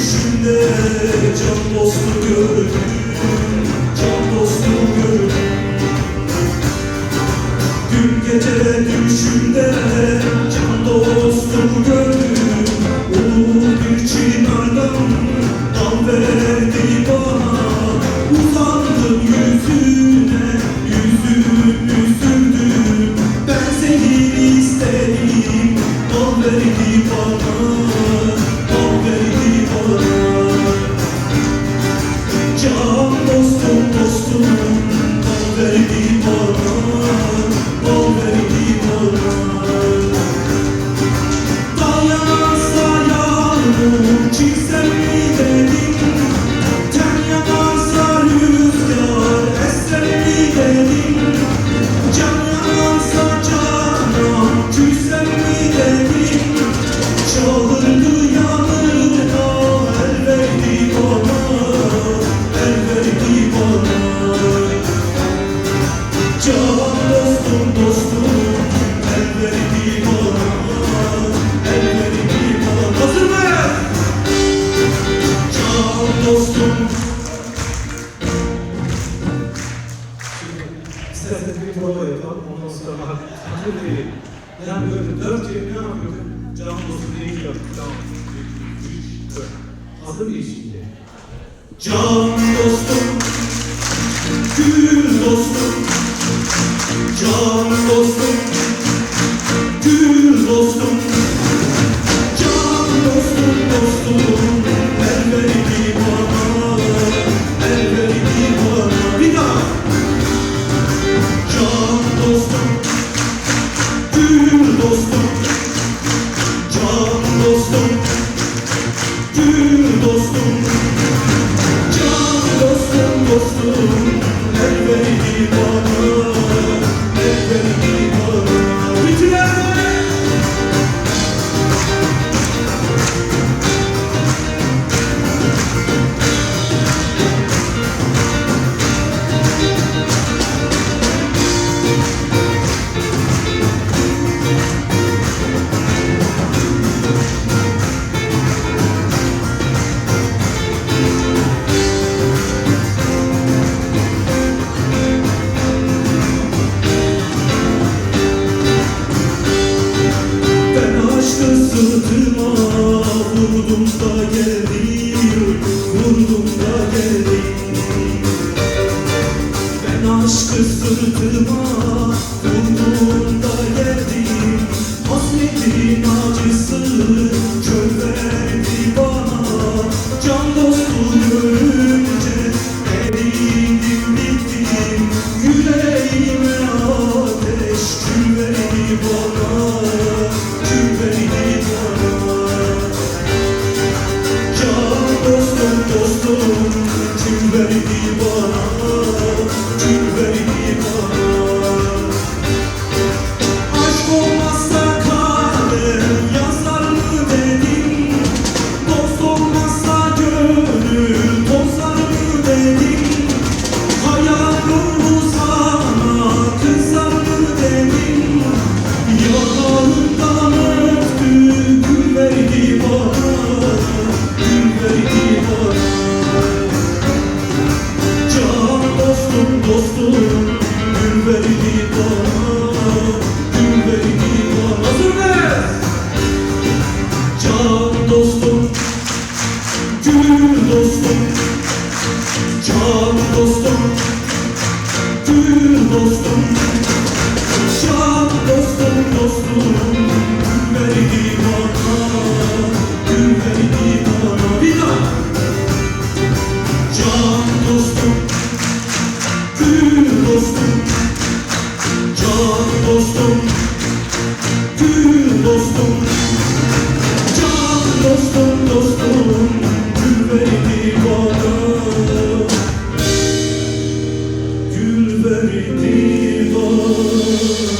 düşümde can dostu gördüm, can dostu gördüm. Dün gece düşümde can dostu gördüm. Ulu bir çınardan dal verdi bana. Uzandım yüzüne, yüzümü sürdüm. Ben seni istedim, dal verdi bana, dal verdi bana. Can dostum, dostum, dal verdi bana, dal verdi bana. Dal yanarsa yağmur çiğsem mi dedim, ten yanarsa rüzgar esem mi dedim, can yanarsa cana küsem mi dedim. Çağırdı yanına, el verdi bana, el verdi bana. Can dostum, dostum, el verdi bana, el verdi bana. Hazır mıyız? Can dostum. İsterseniz bir prova yapalım, ondan sonra hazır değil. Yani böyle 4 yıl ne yapıyorduk? Can dostum diye ilk yaptık, tamam. 1, 2, 3, 4. Hazır mıyız şimdi? Can dostum, gül dostum, can dostum, gül dostum, can dostum, dostum, el verdi bana, el verdi bana. Bir daha. Can dostum, gül dostum, can dostum, gül dostum. Can dostum, dostum, el verdi bana, el verdi bana. Bitirelim. Sırtıma vurdum da geldim, vurdum da geldim. Ben aşkı sırtıma vurdum da geldim. Hasretin acısı kör verdi bana. Can dostu görünce erildim bittim. Yüreğime ateş kül verdi bana, kül verdi bana. Can dostum, dostum, kül verdi bana, kül verdi bana. Aşk olmazsa kader yazar mı dedim, dost olmazsa gönül tozar mı dedim. Hayalım sana kızar mı dedim. Yanağından öptü, gül verdi bana, gül verdi bana. Can dostum, dostum, gül verdi bana, gül verdi bana. Hazır mıyız? Can dostum, gül dostum, can dostum, gül dostum. Can dostum, dostum, gül verdi bana, gül verdi bana. Bir daha. Can dostum, gül dostum, can dostum, gül dostum. Can dostum, dostum, gül verdi bana, gül verdi bana.